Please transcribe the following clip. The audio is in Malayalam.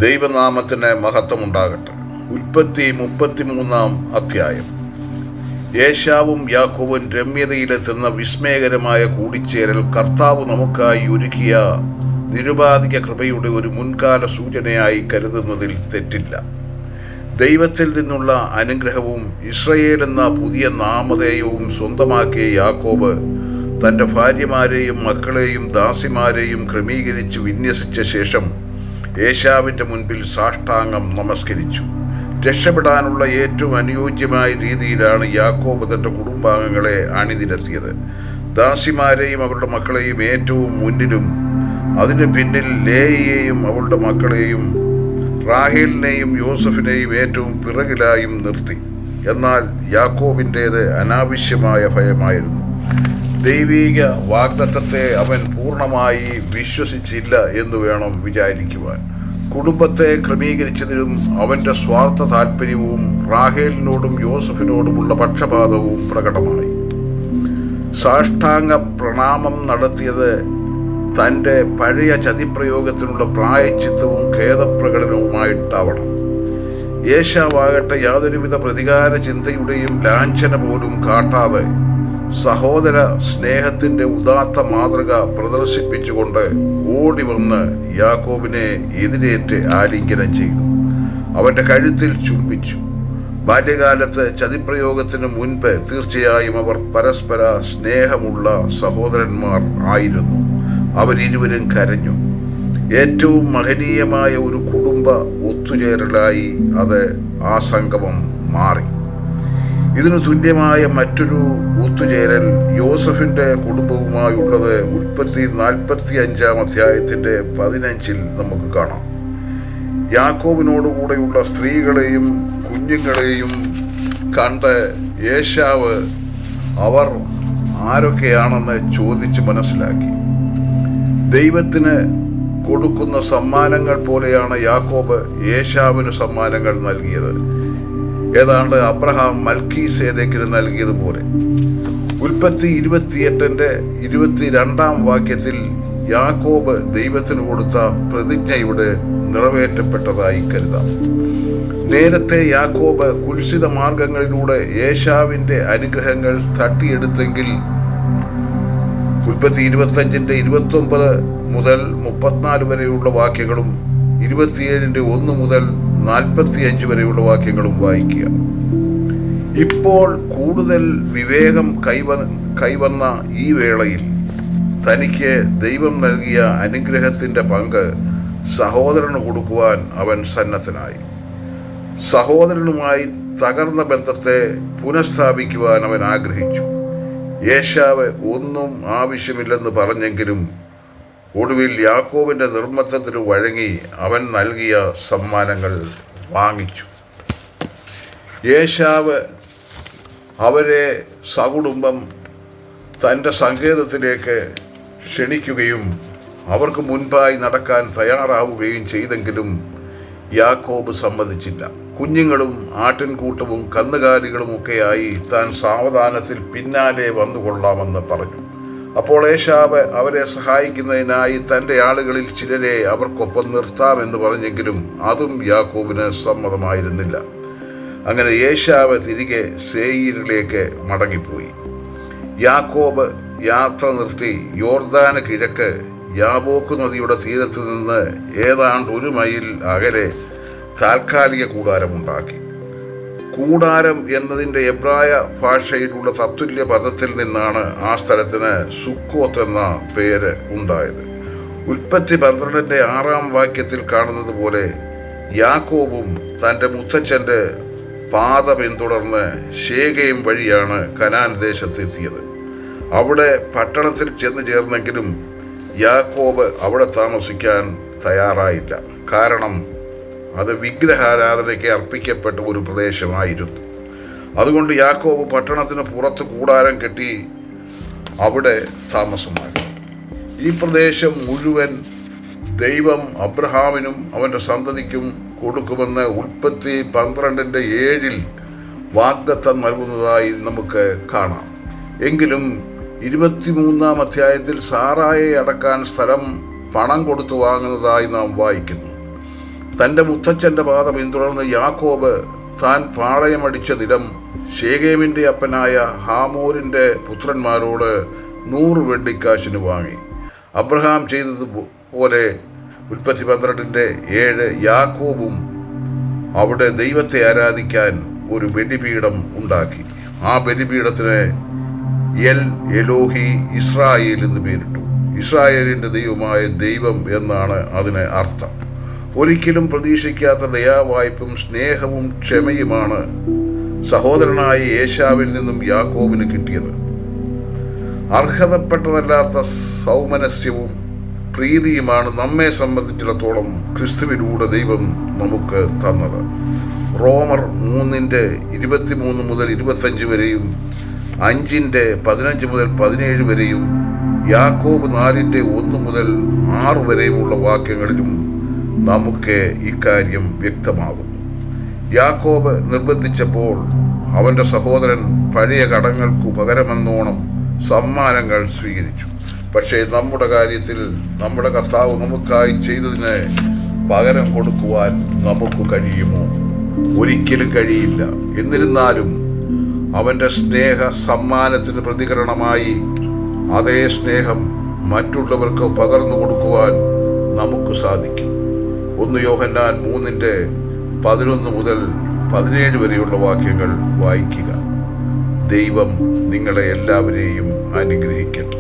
ദൈവനാമത്തിന് മഹത്വമുണ്ടാകട്ടെ. ഉൽപ്പത്തി 33 അധ്യായം. ഏശാവും യാക്കോബും രമ്യതയിലെത്തുന്ന വിസ്മയകരമായ കൂടിച്ചേരൽ കർത്താവ് നമുക്കായി ഒരുക്കിയ നിരുപാധിക കൃപയുടെ ഒരു മുൻകാല സൂചനയായി കരുതുന്നതിൽ തെറ്റില്ല. ദൈവത്തിൽ നിന്നുള്ള അനുഗ്രഹവും ഇസ്രയേൽ എന്ന പുതിയ നാമധേയവും സ്വന്തമാക്കിയ യാക്കോബ് തൻ്റെ ഭാര്യമാരെയും മക്കളെയും ദാസിമാരെയും ക്രമീകരിച്ച് വിന്യസിച്ച ശേഷം ഏശാവിൻ്റെ മുൻപിൽ സാഷ്ടാംഗം നമസ്കരിച്ചു. രക്ഷപ്പെടാനുള്ള ഏറ്റവും അനുയോജ്യമായ രീതിയിലാണ് യാക്കോബ് തൻ്റെ കുടുംബാംഗങ്ങളെ അണിനിരത്തിയത്. ദാസിമാരെയും അവരുടെ മക്കളെയും ഏറ്റവും മുന്നിലും അതിന് പിന്നിൽ ലേയയെയും അവളുടെ മക്കളെയും റാഹേലിനെയും യോസഫിനെയും ഏറ്റവും പിറകിലായും നിർത്തി. എന്നാൽ യാക്കോബിൻ്റേത് അനാവശ്യമായ ഭയമായിരുന്നു. ദൈവീക വാഗ്ദത്തത്തെ അവൻ പൂർണ്ണമായി വിശ്വസിച്ചില്ല എന്ന് വേണം വിചാരിക്കുവാൻ. കുടുംബത്തെ ക്രമീകരിച്ചതിലും അവൻ്റെ സ്വാർത്ഥ താല്പര്യവും റാഹേലിനോടും യോസഫിനോടുമുള്ള പക്ഷപാതവും പ്രകടമായി. സാഷ്ടാംഗ പ്രണാമം നടത്തിയത് തൻ്റെ പഴയ ചതിപ്രയോഗത്തിനുള്ള പ്രായശ്ചിത്തവും ഖേദപ്രകടനവുമായിട്ടാവണം. ഏശാവാകട്ടെ യാതൊരുവിധ പ്രതികാര ചിന്തയുടെയും ലാഞ്ചന പോലും കാട്ടാതെ സഹോദര സ്നേഹത്തിൻ്റെ ഉദാത്ത മാതൃക പ്രദർശിപ്പിച്ചുകൊണ്ട് ഓടി വന്ന് യാക്കോബിനെ എതിരേറ്റ് ആലിംഗനം ചെയ്തു. അവൻ്റെ കഴുത്തിൽ ചുംബിച്ചു. ബാല്യകാലത്ത് ചതിപ്രയോഗത്തിന് മുൻപ് തീർച്ചയായും അവർ പരസ്പര സ്നേഹമുള്ള സഹോദരന്മാർ ആയിരുന്നു. അവരിരുവരും കരഞ്ഞു. ഏറ്റവും മഹനീയമായ ഒരു കുടുംബ ഒത്തുചേരലായി അത് ആ സംഗമം മാറി. ഇതിനു തുല്യമായ മറ്റൊരു ഒത്തുചേരൽ യോസഫിൻ്റെ കുടുംബവുമായുള്ളത് ഉൽപ്പത്തി 45 അധ്യായത്തിൻ്റെ 15 നമുക്ക് കാണാം. യാക്കോബിനോടുകൂടെയുള്ള സ്ത്രീകളെയും കുഞ്ഞുങ്ങളെയും കണ്ട് ഏശാവ് അവർ ആരൊക്കെയാണെന്ന് ചോദിച്ച് മനസ്സിലാക്കി. ദൈവത്തിന് കൊടുക്കുന്ന സമ്മാനങ്ങൾ പോലെയാണ് യാക്കോബ് ഏശാവിന് സമ്മാനങ്ങൾ നൽകിയത്. ഏതാണ്ട് അബ്രഹാം മൽക്കീസേദെക്കിന് നൽകിയതുപോലെ. ഉൽപ്പത്തി 28 22 യാക്കോബ് ദൈവത്തിന് കൊടുത്ത പ്രതിജ്ഞയുടെ നിറവേറ്റപ്പെട്ടതായി കരുതാം. നേരത്തെ യാക്കോബ് കുൽസിത മാർഗങ്ങളിലൂടെ ഏശാവിൻ്റെ അനുഗ്രഹങ്ങൾ തട്ടിയെടുത്തെങ്കിൽ ഉൽപ്പത്തി 25 29 മുതൽ 34 വരെയുള്ള വാക്യങ്ങളും 27 1 മുതൽ 45 വരെയുള്ള വാക്യങ്ങളും വായിക്കുക. ഇപ്പോൾ കൂടുതൽ വിവേകം കൈവന്ന ഈ വേളയിൽ തനിക്ക് ദൈവം നൽകിയ അനുഗ്രഹത്തിൻ്റെ പങ്ക് സഹോദരന് കൊടുക്കുവാൻ അവൻ സന്നദ്ധനായി. സഹോദരനുമായി തകർന്ന ബന്ധത്തെ പുനഃസ്ഥാപിക്കുവാൻ അവൻ ആഗ്രഹിച്ചു. ഏശാവ് ഒന്നും ആവശ്യമില്ലെന്ന് പറഞ്ഞെങ്കിലും ഒടുവിൽ യാക്കോബിൻ്റെ നിർബന്ധത്തിന് വഴങ്ങി അവൻ നൽകിയ സമ്മാനങ്ങൾ വാങ്ങിച്ചു. ഏശാവ് അവരെ സകുടുംബം തൻ്റെ സങ്കേതത്തിലേക്ക് ക്ഷണിക്കുകയും അവർക്ക് മുൻപായി നടക്കാൻ തയ്യാറാവുകയും ചെയ്തെങ്കിലും യാക്കോബ് സമ്മതിച്ചില്ല. കുഞ്ഞുങ്ങളും ആട്ടിൻകൂട്ടവും കന്നുകാലികളുമൊക്കെയായി താൻ സാവധാനത്തിൽ പിന്നാലെ വന്നുകൊള്ളാമെന്ന് പറഞ്ഞു. അപ്പോൾ ഏശാവ് അവരെ സഹായിക്കുന്നതിനായി തൻ്റെ ആളുകളിൽ ചിലരെ അവർക്കൊപ്പം നിർത്താമെന്ന് പറഞ്ഞെങ്കിലും അതും യാക്കോബിന് സമ്മതമായിരുന്നില്ല. അങ്ങനെ ഏശാവ് തിരികെ സേയീരിലേക്ക് മടങ്ങിപ്പോയി. യാക്കോബ് യാത്ര നിർത്തി യോർദാന് കിഴക്ക് യാബോക്ക് നദിയുടെ തീരത്ത് നിന്ന് ഏതാണ്ട് 1 മൈൽ അകലെ താൽക്കാലിക കൂടാരമുണ്ടാക്കി. കൂടാരം എന്നതിൻ്റെ എബ്രായ ഭാഷയിലുള്ള തത്തുല്യ പദത്തിൽ നിന്നാണ് ആ സ്ഥലത്തിന് സുക്കോത്ത് എന്ന പേര് ഉണ്ടായത്. ഉൽപ്പത്തി 12 കാണുന്നത് പോലെ യാക്കോബും തൻ്റെ മുത്തച്ഛൻ്റെ പാത പിന്തുടർന്ന് ശേഖയും വഴിയാണ് കനാൻ ദേശത്തെത്തിയത്. അവിടെ പട്ടണത്തിൽ ചെന്ന് ചേർന്നെങ്കിലും യാക്കോബ് അവിടെ താമസിക്കാൻ തയ്യാറായില്ല. കാരണം അത് വിഗ്രഹാരാധനയ്ക്ക് അർപ്പിക്കപ്പെട്ട ഒരു പ്രദേശമായിരുന്നു. അതുകൊണ്ട് യാക്കോബ് പട്ടണത്തിന് പുറത്ത് കൂടാരം കെട്ടി അവിടെ താമസമാക്കി. ഈ പ്രദേശം മുഴുവൻ ദൈവം അബ്രഹാമിനും അവൻ്റെ സന്തതിക്കും കൊടുക്കുമെന്ന് ഉൽപ്പത്തി 12:7 വാഗ്ദത്തം നൽകുന്നതായി നമുക്ക് കാണാം. എങ്കിലും 23 അധ്യായത്തിൽ സാറായെ അടക്കാൻ സ്ഥലം പണം കൊടുത്തു വാങ്ങുന്നതായി നാം വായിക്കുന്നു. തൻ്റെ മുത്തച്ഛൻ്റെ പാത പിന്തുടർന്ന് യാക്കോബ് താൻ പാളയമടിച്ച നിലം ശേഖേമിൻ്റെ അപ്പനായ ഹാമോരിൻ്റെ പുത്രന്മാരോട് 100 വെള്ളിക്കാശിന് വാങ്ങി. അബ്രഹാം ചെയ്തതുപോലെ ഉൽപ്പത്തി 12:7 യാക്കോബും അവിടെ ദൈവത്തെ ആരാധിക്കാൻ ഒരു ബലിപീഠം ഉണ്ടാക്കി. ആ ബലിപീഠത്തിന് എൽ എലോഹി ഇസ്രായേൽ എന്ന് പേരിട്ടു. ഇസ്രായേലിൻ്റെ ദൈവമായ ദൈവം എന്നാണ് അതിന് അർത്ഥം. ഒരിക്കലും പ്രതീക്ഷിക്കാത്ത ദയാവായ്പും സ്നേഹവും ക്ഷമയുമാണ് സഹോദരനായ ഏശാവിൽ നിന്നും യാക്കോബിന് കിട്ടിയത്. അർഹതപ്പെട്ടതല്ലാത്ത സൗമനസ്യവും പ്രീതിയുമാണ് നമ്മെ സംബന്ധിച്ചിടത്തോളം ക്രിസ്തുവിലൂടെ ദൈവം നമുക്ക് തന്നത്. റോമർ 3:23 മുതൽ 25 വരെയും 5:15 മുതൽ 17 വരെയും യാക്കോബ് 4:1 മുതൽ 6 വരെയുമുള്ള വാക്യങ്ങളിലും നമുക്ക് ഇക്കാര്യം വ്യക്തമാകുന്നു. യാക്കോബ് നിർബന്ധിച്ചപ്പോൾ അവൻ്റെ സഹോദരൻ പഴയ കടങ്ങൾക്കു പകരമെന്നോണം സമ്മാനങ്ങൾ സ്വീകരിച്ചു. പക്ഷേ നമ്മുടെ കാര്യത്തിൽ നമ്മുടെ കർത്താവ് നമുക്കായി ചെയ്തതിന് പകരം കൊടുക്കുവാൻ നമുക്ക് കഴിയുമോ? ഒരിക്കലും കഴിയില്ല. എന്നിരുന്നാലും അവൻ്റെ സ്നേഹ സമ്മാനത്തിന് പ്രതികരണമായി അതേ സ്നേഹം മറ്റുള്ളവർക്ക് പകർന്നു കൊടുക്കുവാൻ നമുക്ക് സാധിക്കും. 1 യോഹന്നാൻ 3:11 മുതൽ 17 വരെയുള്ള വാക്യങ്ങൾ വായിക്കുക. ദൈവം നിങ്ങളെ എല്ലാവരെയും അനുഗ്രഹിക്കട്ടെ.